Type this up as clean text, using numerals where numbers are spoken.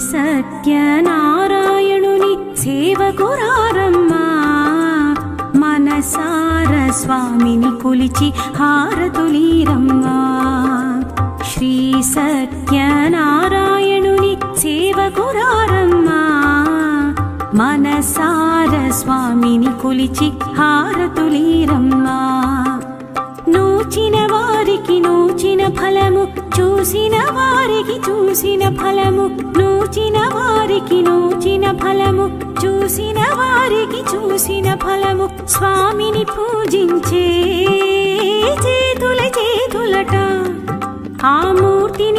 సత్యనారాయణుని సేవకురారమ్మా మనసార స్వామిని కొలిచి హారతులీరమ్మా శ్రీ సత్యనారాయణుని సేవకురారమ్మా మనసార స్వామిని కొలిచి హారతులీరమ్మా నూచిన వారికి నూచిన ఫలము చూసిన వారికి చూసిన ఫలము నూచిన వారికి నూచిన ఫలము చూసిన వారికి చూసిన ఫలము స్వామిని పూజించే చేతుల చేతులట ఆ మూర్తిని